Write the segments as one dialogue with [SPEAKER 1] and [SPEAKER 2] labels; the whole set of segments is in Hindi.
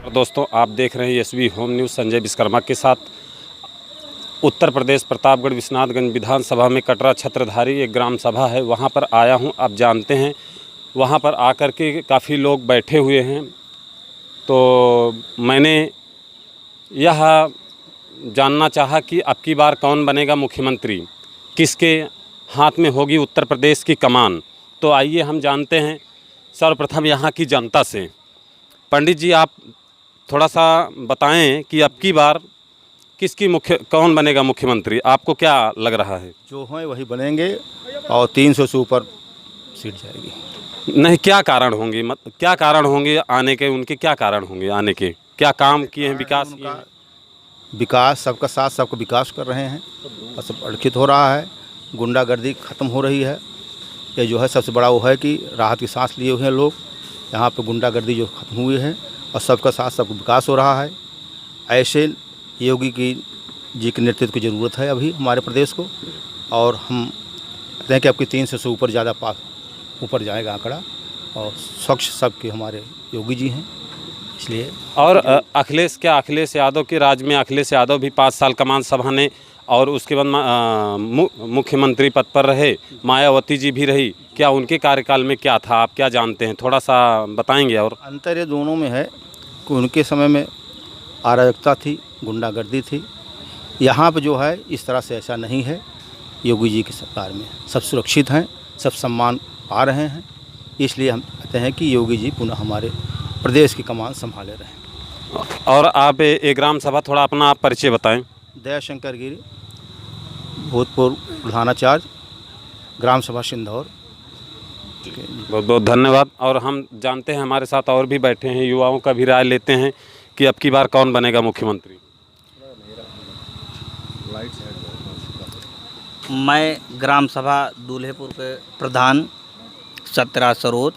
[SPEAKER 1] दोस्तों, आप देख रहे हैं SB home news. Sanjay Vishwakarma के साथ उत्तर प्रदेश प्रतापगढ़ विश्वनाथगंज विधानसभा में कटरा छत्रधारी एक ग्राम सभा है, वहां पर आया हूं। आप जानते हैं वहां पर आकर के काफ़ी लोग बैठे हुए हैं, तो मैंने यह जानना चाहा कि अब की बार कौन बनेगा मुख्यमंत्री, किसके हाथ में होगी उत्तर प्रदेश की कमान। तो आइए हम जानते हैं सर्वप्रथम यहाँ की जनता से। पंडित जी, आप थोड़ा सा बताएं कि अब की बार कौन बनेगा मुख्यमंत्री, आपको क्या लग रहा है?
[SPEAKER 2] जो हैं वही बनेंगे और 300 से ऊपर सीट जाएगी।
[SPEAKER 1] नहीं, क्या कारण होंगे, क्या कारण होंगे आने के, उनके क्या कारण होंगे आने के? क्या काम किए हैं, विकास किए हैं?
[SPEAKER 2] विकास सबका साथ, सबका विकास कर रहे हैं और सब अड़खित हो रहा है। गुंडागर्दी ख़त्म हो रही है। ये जो है सबसे बड़ा वो है कि राहत की सांस लिए हुए हैं लोग। यहाँ पे गुंडागर्दी जो ख़त्म हुई है और सबका साथ, सबका विकास हो रहा है। ऐसे योगी जी के नेतृत्व की ज़रूरत है अभी हमारे प्रदेश को, और हम कहते हैं कि आपकी 300 से ऊपर ज़्यादा ऊपर जाएगा आंकड़ा, और स्वच्छ सबके हमारे योगी जी हैं इसलिए।
[SPEAKER 1] और अखिलेश यादव के राज में अखिलेश यादव भी 5 साल कमान संभाले और उसके बाद मुख्यमंत्री पद पर रहे। मायावती जी भी रही, क्या उनके कार्यकाल में क्या था, आप क्या जानते हैं, थोड़ा सा बताएंगे? और
[SPEAKER 2] अंतर ये दोनों में है कि उनके समय में अराजकता थी, गुंडागर्दी थी। यहाँ पे जो है इस तरह से ऐसा नहीं है। योगी जी की सरकार में सब सुरक्षित हैं, सब सम्मान पा रहे हैं, इसलिए हम कहते हैं कि योगी जी पुनः हमारे प्रदेश की कमान संभाले रहे।
[SPEAKER 1] और आप एक ग्राम सभा, थोड़ा अपना आप परिचय बताएं।
[SPEAKER 2] दयाशंकर गिरी, भूतपूर्व प्रधानाचार्य, ग्राम सभा सिंधौर।
[SPEAKER 1] बहुत बहुत धन्यवाद। और हम जानते हैं हमारे साथ और भी बैठे हैं, युवाओं का भी राय लेते हैं कि अब की बार कौन बनेगा मुख्यमंत्री।
[SPEAKER 3] मैं ग्राम सभा दूल्हेपुर के प्रधान सत्यराज सरोज,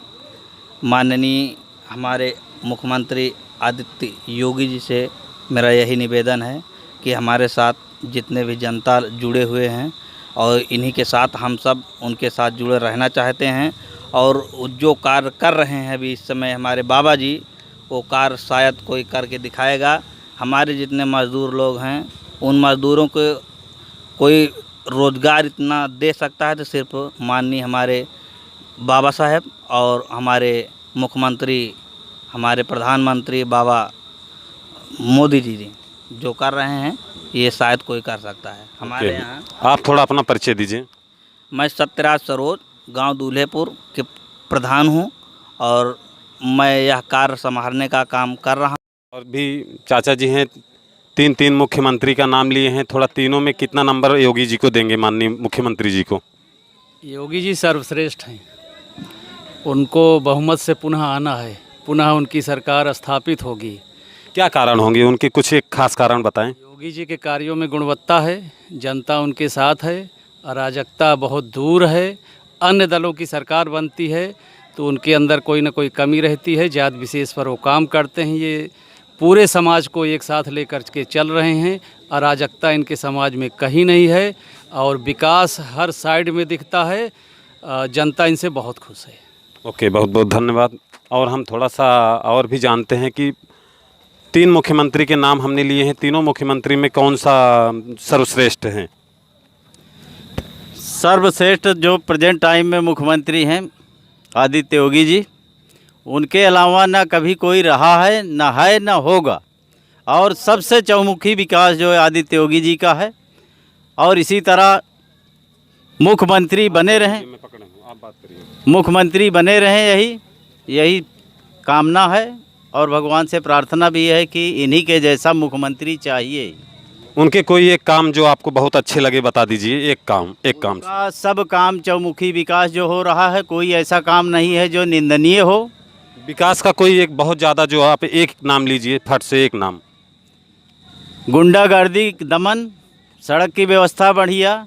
[SPEAKER 3] माननीय हमारे मुख्यमंत्री आदित्य योगी जी से मेरा यही निवेदन है कि हमारे साथ जितने भी जनता जुड़े हुए हैं और इन्हीं के साथ हम सब उनके साथ जुड़े रहना चाहते हैं, और जो कार्य कर रहे हैं अभी इस समय हमारे बाबा जी, वो कार्य शायद कोई करके दिखाएगा। हमारे जितने मज़दूर लोग हैं उन मज़दूरों को कोई रोज़गार इतना दे सकता है तो सिर्फ माननीय हमारे बाबा साहब और हमारे मुख्यमंत्री, हमारे प्रधानमंत्री बाबा मोदी जी जो कर रहे हैं, ये शायद कोई कर सकता है हमारे यहाँ।
[SPEAKER 1] आप थोड़ा अपना परिचय दीजिए।
[SPEAKER 3] मैं सत्यराज सरोज, गांव दूल्हेपुर के प्रधान हूँ और मैं यह कार्य संभालने का काम कर रहा हूँ।
[SPEAKER 1] और भी चाचा जी हैं, 3 मुख्यमंत्री का नाम लिए हैं, थोड़ा तीनों में कितना नंबर योगी जी को देंगे, माननीय मुख्यमंत्री जी को?
[SPEAKER 4] योगी जी सर्वश्रेष्ठ हैं, उनको बहुमत से पुनः आना है, पुनः उनकी सरकार स्थापित होगी।
[SPEAKER 1] क्या कारण होंगे उनके, कुछ एक खास कारण बताएं।
[SPEAKER 4] योगी जी के कार्यों में गुणवत्ता है, जनता उनके साथ है, अराजकता बहुत दूर है। अन्य दलों की सरकार बनती है तो उनके अंदर कोई ना कोई कमी रहती है, जात विशेष पर वो काम करते हैं। ये पूरे समाज को एक साथ लेकर के चल रहे हैं। अराजकता इनके समाज में कहीं नहीं है और विकास हर साइड में दिखता है। जनता इनसे बहुत खुश है।
[SPEAKER 1] ओके, बहुत बहुत धन्यवाद। और हम थोड़ा सा और भी जानते हैं कि 3 मुख्यमंत्री के नाम हमने लिए हैं, तीनों मुख्यमंत्री में कौन सा सर्वश्रेष्ठ हैं?
[SPEAKER 3] सर्वश्रेष्ठ जो प्रेजेंट टाइम में मुख्यमंत्री हैं आदित्य योगी जी, उनके अलावा ना कभी कोई रहा है, ना होगा। और सबसे चौमुखी विकास जो है आदित्य योगी जी का है, और इसी तरह मुख्यमंत्री बने रहें, मुख्यमंत्री बने रहें, यही कामना है। और भगवान से प्रार्थना भी है कि इन्हीं के जैसा मुख्यमंत्री चाहिए।
[SPEAKER 1] उनके कोई एक काम जो आपको बहुत अच्छे लगे बता दीजिए, एक काम।
[SPEAKER 3] सब काम चौमुखी विकास जो हो रहा है, कोई ऐसा काम नहीं है जो निंदनीय हो।
[SPEAKER 1] विकास का कोई एक बहुत ज़्यादा जो आप एक नाम लीजिए, फट से एक नाम।
[SPEAKER 3] गुंडागर्दी दमन, सड़क की व्यवस्था बढ़िया,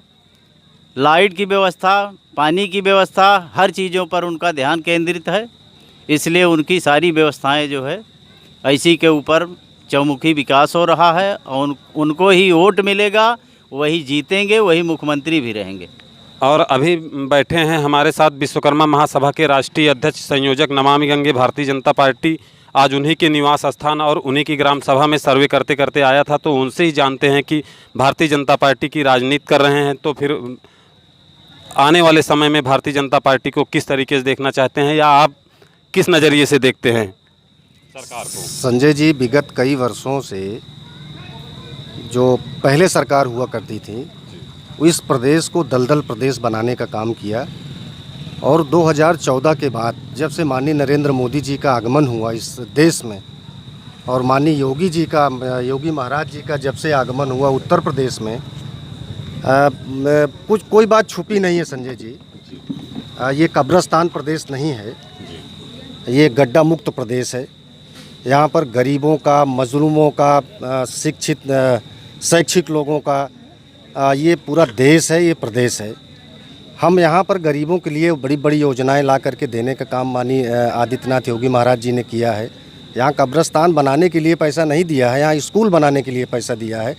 [SPEAKER 3] लाइट की व्यवस्था, पानी की व्यवस्था, हर चीज़ों पर उनका ध्यान केंद्रित है। इसलिए उनकी सारी व्यवस्थाएं जो है ऐसी के ऊपर चौमुखी विकास हो रहा है, और उनको ही वोट मिलेगा, वही जीतेंगे, वही मुख्यमंत्री भी रहेंगे।
[SPEAKER 1] और अभी बैठे हैं हमारे साथ विश्वकर्मा महासभा के राष्ट्रीय अध्यक्ष संयोजक नमामि गंगे भारतीय जनता पार्टी आज उन्हीं के निवास स्थान और उन्हीं की ग्राम सभा में सर्वे करते करते आया था, तो उनसे ही जानते हैं कि भारतीय जनता पार्टी की राजनीति कर रहे हैं, तो फिर आने वाले समय में भारतीय जनता पार्टी को किस तरीके से देखना चाहते हैं या आप किस नज़रिए से देखते हैं सरकार को?
[SPEAKER 5] संजय जी, विगत कई वर्षों से जो पहले सरकार हुआ करती थी, इस प्रदेश को दलदल प्रदेश बनाने का काम किया और 2014 के बाद जब से माननीय नरेंद्र मोदी जी का आगमन हुआ इस देश में और माननीय योगी महाराज जी का जब से आगमन हुआ उत्तर प्रदेश में, कोई बात छुपी नहीं है संजय जी। ये कब्रिस्तान प्रदेश नहीं है, ये गड्ढा मुक्त प्रदेश है। यहाँ पर गरीबों का, मजलूमों का, शिक्षित शैक्षिक लोगों का ये पूरा देश है, ये प्रदेश है। हम यहाँ पर गरीबों के लिए बड़ी बड़ी योजनाएं ला करके देने का काम माननीय आदित्यनाथ योगी महाराज जी ने किया है। यहाँ कब्रिस्तान बनाने के लिए पैसा नहीं दिया है, यहाँ स्कूल बनाने के लिए पैसा दिया है,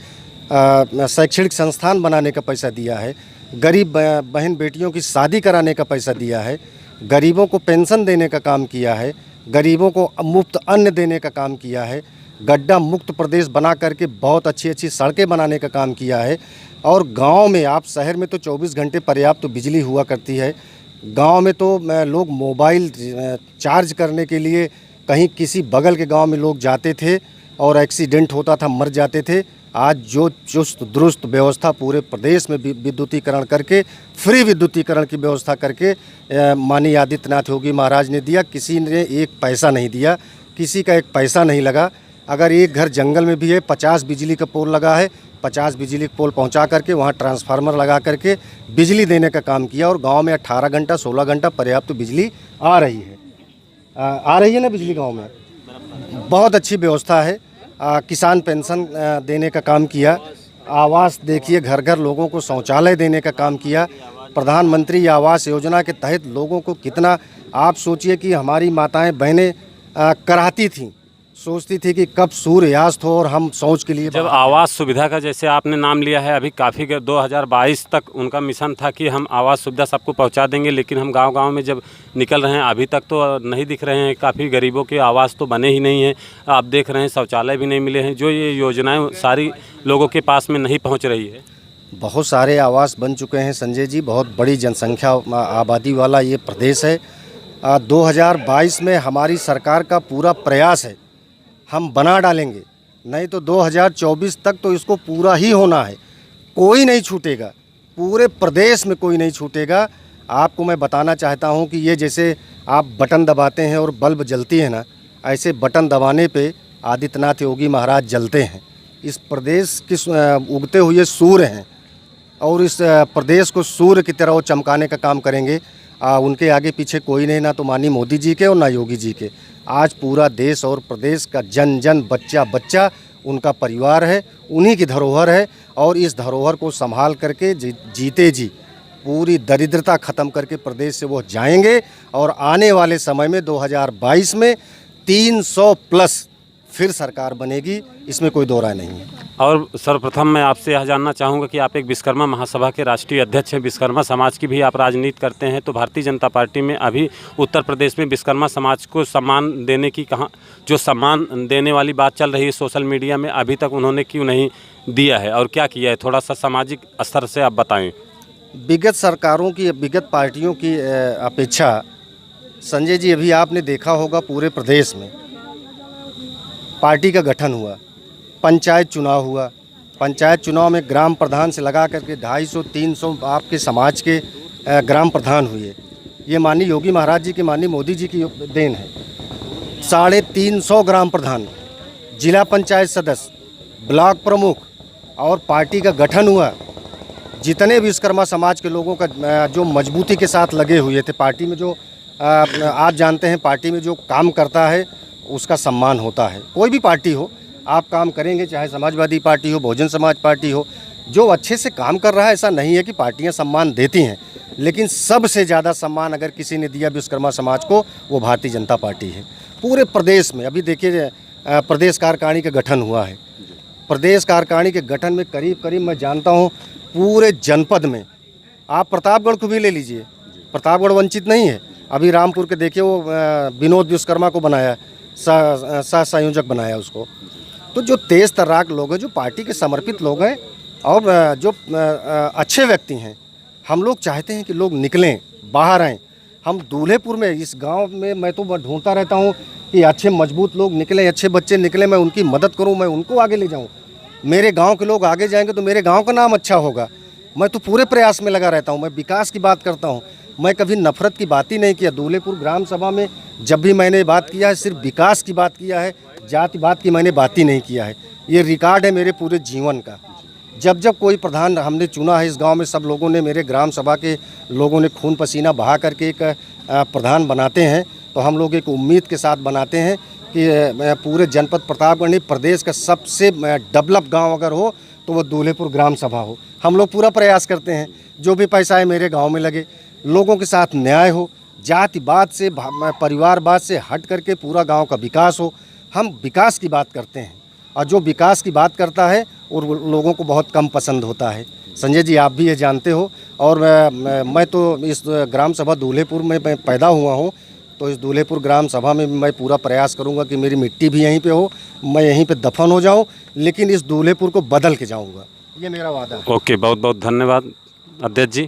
[SPEAKER 5] शैक्षणिक संस्थान बनाने का पैसा दिया है, गरीब बहन बेटियों की शादी कराने का पैसा दिया है, गरीबों को पेंशन देने का काम किया है, गरीबों को मुफ्त अन्न देने का काम किया है, गड्ढा मुक्त प्रदेश बना करके बहुत अच्छी अच्छी सड़कें बनाने का काम किया है। और गांव में, आप शहर में तो 24 घंटे पर्याप्त तो बिजली हुआ करती है, गांव में तो लोग मोबाइल चार्ज करने के लिए कहीं किसी बगल के गांव में लोग जाते थे और एक्सीडेंट होता था, मर जाते थे। आज जो चुस्त दुरुस्त व्यवस्था पूरे प्रदेश में विद्युतीकरण करके, फ्री विद्युतीकरण की व्यवस्था करके माननीय आदित्यनाथ योगी महाराज ने दिया। किसी ने एक पैसा नहीं दिया, किसी का एक पैसा नहीं लगा। अगर एक घर जंगल में भी है, 50 बिजली का पोल लगा है, 50 बिजली का पोल पहुंचा करके वहां ट्रांसफार्मर लगा करके बिजली देने का काम किया और गांव में 18 घंटा 16 घंटा पर्याप्त बिजली आ रही है। आ रही है ना बिजली गांव में, बहुत अच्छी व्यवस्था है। किसान पेंशन देने का काम किया, आवास देखिए, घर घर लोगों को शौचालय देने का काम किया। प्रधानमंत्री आवास योजना के तहत लोगों को कितना, आप सोचिए कि हमारी माताएं बहनें कराती थीं, सोचती थी कि कब सूर्यास्त हो और हम शौच के लिए।
[SPEAKER 1] जब आवास सुविधा का जैसे आपने नाम लिया है, अभी काफ़ी 2022 तक उनका मिशन था कि हम आवास सुविधा सबको पहुंचा देंगे, लेकिन हम गांव-गांव में जब निकल रहे हैं अभी तक तो नहीं दिख रहे हैं। काफ़ी गरीबों के आवास तो बने ही नहीं हैं, आप देख रहे हैं शौचालय भी नहीं मिले हैं। जो ये योजनाएं सारी लोगों के पास में नहीं पहुँच रही है।
[SPEAKER 5] बहुत सारे आवास बन चुके हैं संजय जी, बहुत बड़ी जनसंख्या आबादी वाला ये प्रदेश है। 2022 में हमारी सरकार का पूरा प्रयास है, हम बना डालेंगे, नहीं तो 2024 तक तो इसको पूरा ही होना है। कोई नहीं छूटेगा, पूरे प्रदेश में कोई नहीं छूटेगा। आपको मैं बताना चाहता हूं कि ये जैसे आप बटन दबाते हैं और बल्ब जलती है ना, ऐसे बटन दबाने पे आदित्यनाथ योगी महाराज जलते हैं। इस प्रदेश के उगते हुए सूर्य हैं और इस प्रदेश को सूर्य की तरह वो चमकाने का काम करेंगे। उनके आगे पीछे कोई नहीं, ना तो माननीय मोदी जी के और ना योगी जी के। आज पूरा देश और प्रदेश का जन जन, बच्चा बच्चा उनका परिवार है, उन्हीं की धरोहर है और इस धरोहर को संभाल करके जीते जी पूरी दरिद्रता ख़त्म करके प्रदेश से वो जाएंगे और आने वाले समय में 2022 में 300 प्लस फिर सरकार बनेगी, इसमें कोई दो राय नहीं है।
[SPEAKER 1] और सर्वप्रथम मैं आपसे यह जानना चाहूँगा कि आप एक विश्वकर्मा महासभा के राष्ट्रीय अध्यक्ष हैं, विश्वकर्मा समाज की भी आप राजनीति करते हैं, तो भारतीय जनता पार्टी में अभी उत्तर प्रदेश में विश्वकर्मा समाज को सम्मान देने की जो सम्मान देने वाली बात चल रही है सोशल मीडिया में, अभी तक उन्होंने क्यों नहीं दिया है और क्या किया है? थोड़ा सा सामाजिक स्तर से आप बताएँ।
[SPEAKER 5] विगत सरकारों की, विगत पार्टियों की अपेक्षा संजय जी, अभी आपने देखा होगा पूरे प्रदेश में पार्टी का गठन हुआ, पंचायत चुनाव हुआ। पंचायत चुनाव में ग्राम प्रधान से लगा करके 250-300 आपके समाज के ग्राम प्रधान हुए। ये माननीय योगी महाराज जी के, माननीय मोदी जी की देन है। 350 ग्राम प्रधान, जिला पंचायत सदस्य, ब्लॉक प्रमुख और पार्टी का गठन हुआ। जितने विश्वकर्मा समाज के लोगों का जो मजबूती के साथ लगे हुए थे पार्टी में, जो आप जानते हैं पार्टी में जो काम करता है उसका सम्मान होता है। कोई भी पार्टी हो, आप काम करेंगे, चाहे समाजवादी पार्टी हो, बहुजन समाज पार्टी हो, जो अच्छे से काम कर रहा है, ऐसा नहीं है कि पार्टियां सम्मान देती हैं, लेकिन सबसे ज़्यादा सम्मान अगर किसी ने दिया विश्वकर्मा समाज को, वो भारतीय जनता पार्टी है। पूरे प्रदेश में अभी देखिए प्रदेश कार्यकारिणी का गठन हुआ है। प्रदेश कार्यकारिणी के गठन में करीब करीब मैं जानता हूँ पूरे जनपद में, आप प्रतापगढ़ को भी ले लीजिए, प्रतापगढ़ वंचित नहीं है। अभी रामपुर के देखिए वो विनोद विश्वकर्मा को बनाया, सह संयोजक बनाया उसको। तो जो तेज़ तर्राक लोग हैं, जो पार्टी के समर्पित लोग हैं और जो अच्छे व्यक्ति हैं, हम लोग चाहते हैं कि लोग निकलें, बाहर आएँ। हम दूल्हेपुर में, इस गांव में मैं तो ढूंढता रहता हूं कि अच्छे मजबूत लोग निकलें, अच्छे बच्चे निकलें, मैं उनकी मदद करूं, मैं उनको आगे ले जाऊं। मेरे गांव के लोग आगे जाएंगे तो मेरे गांव का नाम अच्छा होगा। मैं तो पूरे प्रयास में लगा रहता हूं, मैं विकास की बात करता हूं, मैं कभी नफरत की बात ही नहीं किया। दूल्हेपुर ग्राम सभा में जब भी मैंने बात किया है, सिर्फ विकास की बात किया है, जातिवाद की मैंने बात ही नहीं किया है। ये रिकॉर्ड है मेरे पूरे जीवन का। जब जब कोई प्रधान हमने चुना है इस गांव में, सब लोगों ने, मेरे ग्राम सभा के लोगों ने खून पसीना बहा करके एक प्रधान बनाते हैं, तो हम लोग एक उम्मीद के साथ बनाते हैं कि पूरे जनपद प्रतापगढ़ नहीं, प्रदेश का सबसे डेवलप गांव अगर हो तो वो दूल्हेपुर ग्राम सभा हो। हम लोग पूरा प्रयास करते हैं, जो भी पैसा है मेरे गांव में लगे, लोगों के साथ न्याय हो, जातिवाद से, परिवारवाद से हट करके पूरा गांव का विकास हो। हम विकास की बात करते हैं, और जो विकास की बात करता है और लोगों को बहुत कम पसंद होता है। संजय जी, आप भी ये जानते हो। और मैं तो इस ग्राम सभा दूल्हेपुर में मैं पैदा हुआ हूँ, तो इस दूल्हेपुर ग्राम सभा में मैं पूरा प्रयास करूँगा कि मेरी मिट्टी भी यहीं पे हो, मैं यहीं पे दफन हो जाऊँ, लेकिन इस दूल्हेपुर को बदल के जाऊँगा, ये मेरा वादा है।
[SPEAKER 1] ओके, बहुत बहुत धन्यवाद अध्यक्ष जी।